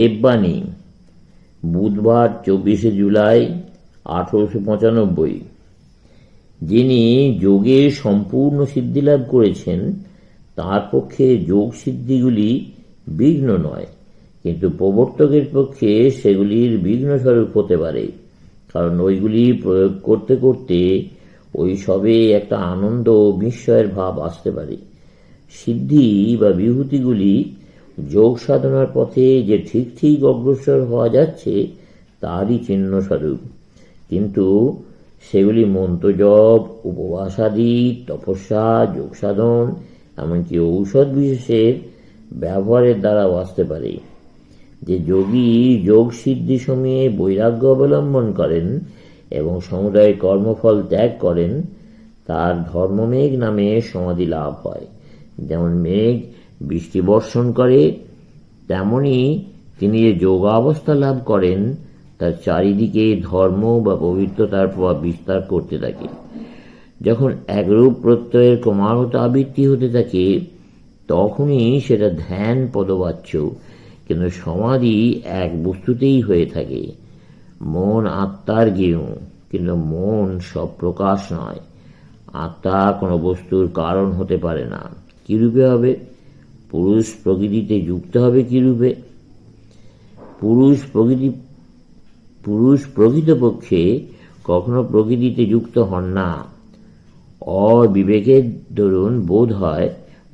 দেববাণী, বুধবার 24শে জুলাই 1895। যিনি যোগে সম্পূর্ণ সিদ্ধিলাভ করেছেন তাঁর পক্ষে যোগ সিদ্ধিগুলি বিঘ্ন নয়, কিন্তু প্রবর্তকের পক্ষে সেগুলির বিঘ্নস্বরূপ হতে পারে, কারণ ওইগুলি প্রয়োগ করতে করতে ওই সবে একটা আনন্দ ও বিস্ময়ের ভাব আসতে পারে। সিদ্ধি বা বিভূতিগুলি যোগ সাধনার পথে যে ঠিক ঠিক অগ্রসর হওয়া যাচ্ছে তারই চিহ্নস্বরূপ, কিন্তু সেগুলি মন্ত্রজপ, উপবাসাদি, তপস্যা, যোগ সাধন, এমনকি ঔষধ বিশেষের ব্যবহারের দ্বারাও আসতে পারে। যে যোগী যোগ সিদ্ধি সময়ে বৈরাগ্য অবলম্বন করেন এবং সমুদয় কর্মফল ত্যাগ করেন, তার ধর্মমেঘ নামে সমাধি লাভ হয়। যেমন মেঘ বৃষ্টি বর্ষণ করে, তেমনি তিনি যে যোগাবস্থা লাভ করেন তার চারিদিকে ধর্ম বা পবিত্রতার প্রভাব বিস্তার করতে থাকে। যখন একরূপ প্রত্যয়ের ক্রমাগত আবৃত্তি হতে থাকে তখনই সেটা ধ্যান পদবাচ্য, কিন্তু সমাধি এক বস্তুতেই হয়ে থাকে। মন আত্মার জ্ঞেয়, কিন্তু মন সব প্রকাশ নয়। আত্মা কোনো বস্তুর কারণ হতে পারে না। কিরূপে হবে? পুরুষ প্রকৃতিতে যুক্ত হবে কিরূপে? পুরুষ প্রকৃতপক্ষে কখনো প্রকৃতিতে যুক্ত হন না। অবিবেকের দরুন বোধ হয়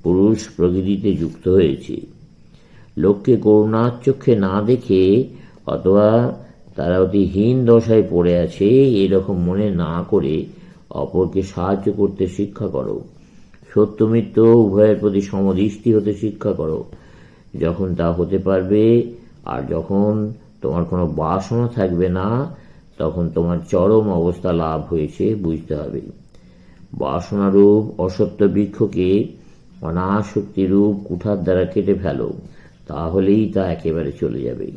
পুরুষ প্রকৃতিতে যুক্ত হয়েছে। লোককে করুণার চক্ষে না দেখে অথবা তারা অতি হীন দশায় পড়ে আছে এরকম মনে না করে অপরকে সাহায্য করতে শিক্ষা করো। সত্য মিথ্য উভয়ের প্রতি সমদৃষ্টি হতে শিক্ষা করো। যখন তা হতে পারবে আর যখন তোমার কোনো বাসনা থাকবে না, তখন তোমার চরম অবস্থা লাভ হয়েছে বুঝতে হবে। বাসনারূপ অসত্য বৃক্ষকে অনাসক্তিরূপ কুঠার দ্বারা কেটে ফেলো, তাহলেই তা একেবারে চলে যাবে।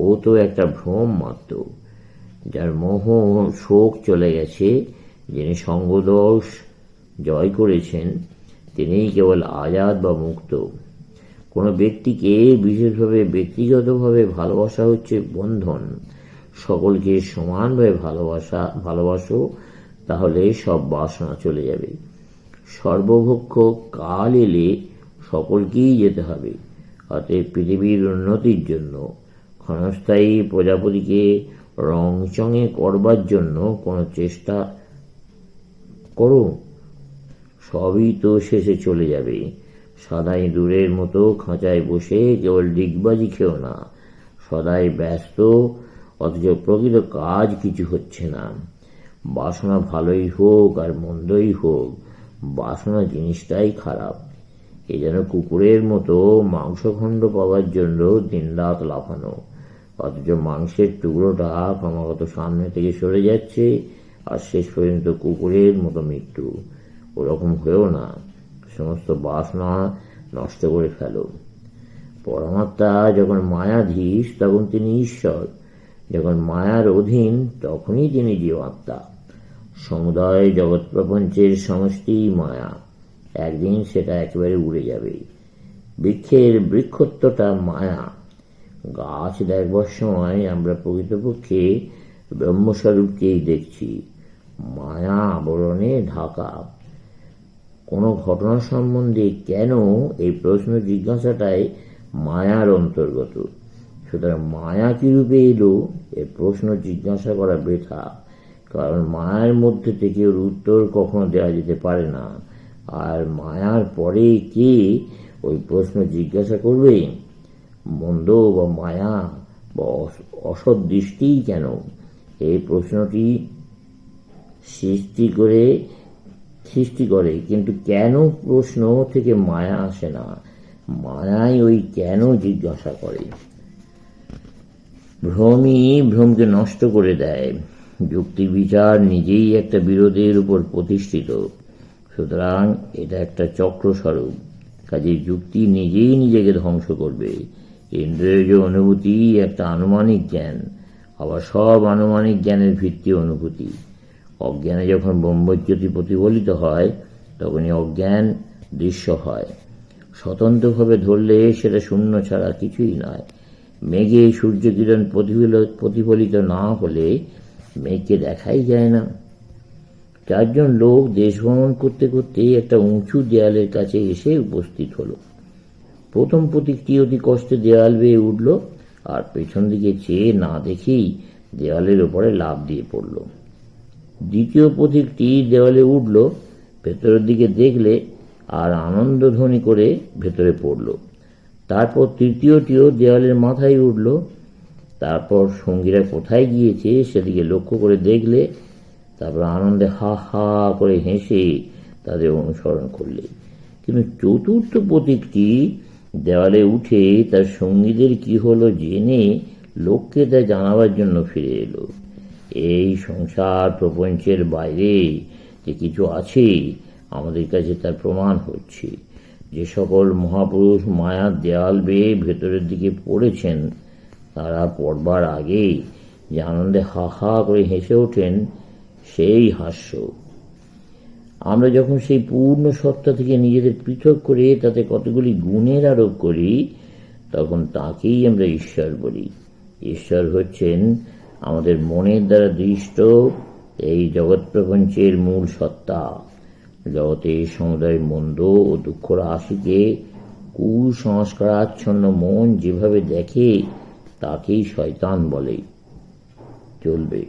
ও তো একটা ভ্রম মাত্র। যার মোহ শোক চলে গেছে, যিনি সঙ্গদোষ জয় করেছেন, তিনিই কেবল আজাদ বা মুক্ত। কোনো ব্যক্তিকে বিশেষভাবে ব্যক্তিগতভাবে ভালোবাসা হচ্ছে বন্ধন। সকলকে সমানভাবে ভালোবাসো, তাহলে সব বাসনা চলে যাবে। সর্বভক্ষ কাল এলে সকলকেই যেতে হবে। অতএব পৃথিবীর উন্নতির জন্য ক্ষণস্থায়ী প্রজাপতিকে রংচঙে করবার জন্য কোনো চেষ্টা করো, সবই তো শেষে চলে যাবে। সদাই দূরের মতো খাঁচায় বসে কেবল ডিগবাজি খেও না। সদাই ব্যস্ত, অথচ প্রকৃত কাজ কিছু হচ্ছে না। বাসনা ভালোই হোক আর মন্দই হোক, বাসনা জিনিসটাই খারাপ। এ যেন কুকুরের মতো মাংসখণ্ড পাওয়ার জন্য দিনরাত লাফানো, অথচ মাংসের টুকরোটা ক্রমাগত সামনে থেকে সরে যাচ্ছে আর শেষ পর্যন্ত কুকুরের মতো মৃত্যু। ওরকম হয়েও না, সমস্ত বাসনা নষ্ট করে ফেলো। পরমাত্মা যখন মায়াধীশ তখন তিনি ঈশ্বর, যখন মায়ার অধীন তখনই তিনি জীবাত্মা। সমুদয় জগৎ প্রপঞ্চের সমষ্টি মায়া, একদিন সেটা একেবারে উড়ে যাবে। বৃক্ষের বৃক্ষত্বটা মায়া। গাছ দেখবার সময় আমরা প্রকৃতপক্ষে ব্রহ্মস্বরূপকেই দেখছি, মায়া আবরণে ঢাকা। কোনো ঘটনা সম্বন্ধে কেন, এই প্রশ্ন জিজ্ঞাসাটাই মায়ার অন্তর্গত। সুতরাং মায়া কিরূপে এলো এ প্রশ্ন জিজ্ঞাসা করা বৃথা, কারণ মায়ার মধ্যে থেকে ওর উত্তর কখনো দেওয়া যেতে পারে না। আর মায়ার পরে কে ওই প্রশ্ন জিজ্ঞাসা করবে? মন্দ বা মায়া বা অসৎ দৃষ্টিই কেন? এই প্রশ্নটি সৃষ্টি করে, কিন্তু কেন প্রশ্ন থেকে মায়া আসে না। মায়াই ওই কেন জিজ্ঞাসা করে। ভ্রমই ভ্রমকে নষ্ট করে দেয়। যুক্তি বিচার নিজেই একটা বিরোধের উপর প্রতিষ্ঠিত, সুতরাং এটা একটা চক্রস্বরূপ। কাজে যুক্তি নিজেই নিজেকে ধ্বংস করবে। ইন্দ্রিয়জ অনুভূতি একটা আনুমানিক জ্ঞান, আবার সব আনুমানিক জ্ঞানের ভিত্তি অনুভূতি। অজ্ঞানে যখন ব্রহ্মজ্যোতি প্রতিফলিত হয় তখনই অজ্ঞান দৃশ্য হয়। স্বতন্ত্রভাবে ধরলে সেটা শূন্য ছাড়া কিছুই নয়। মেঘে সূর্যকিরণ প্রতিফলিত না হলে মেঘকে দেখাই যায় না। 4 জন লোক দেশ ভ্রমণ করতে করতে একটা উঁচু দেয়ালের কাছে এসে উপস্থিত হলো। প্রথম পথিকটি অতি কষ্টে দেয়াল বেয়ে উঠল, আর পেছন দিকে চেয়ে না দেখেই দেওয়ালের ওপরে লাফ দিয়ে পড়ল। দ্বিতীয় পথিকটি দেওয়ালে উঠল, ভেতরের দিকে দেখলে আর আনন্দধ্বনি করে ভেতরে পড়ল। তারপর তৃতীয়টিও দেওয়ালের মাথায় উঠল। তারপর সঙ্গীরা কোথায় গিয়েছে সেদিকে লক্ষ্য করে দেখলে, তারপর আনন্দে হা হা করে হেসে তাদের অনুসরণ করলে। কিন্তু চতুর্থ পথিকটি দেওয়ালে উঠে তার সঙ্গীদের কি হলো জেনে লোককে তা জানাবার জন্য ফিরে এলো। এই সংসার প্রপঞ্চের বাইরে যে কিছু আছে আমাদের কাছে তার প্রমাণ হচ্ছে। যে সকল মহাপুরুষ মায়ার দেয়াল বেয়ে ভেতরের দিকে পড়েছেন, তারা পড়বার আগেই যে আনন্দে হা হা করে হেসে ওঠেন, সেই হাস্য। আমরা যখন সেই পূর্ণ সত্তা থেকে নিজেদের পৃথক করে তাতে কতগুলি গুণের আরোপ করি, তখন তাকেই আমরা ঈশ্বর বলি। ঈশ্বর হচ্ছেন আমাদের মনের দ্বারা দৃষ্ট এই জগৎ প্রপঞ্চের মূল সত্তা। জগতে সমুদয় মন্দ ও দুঃখ রাশিকে কুসংস্কারাচ্ছন্ন মন যেভাবে দেখে, তাকেই শয়তান বলে। চলবে।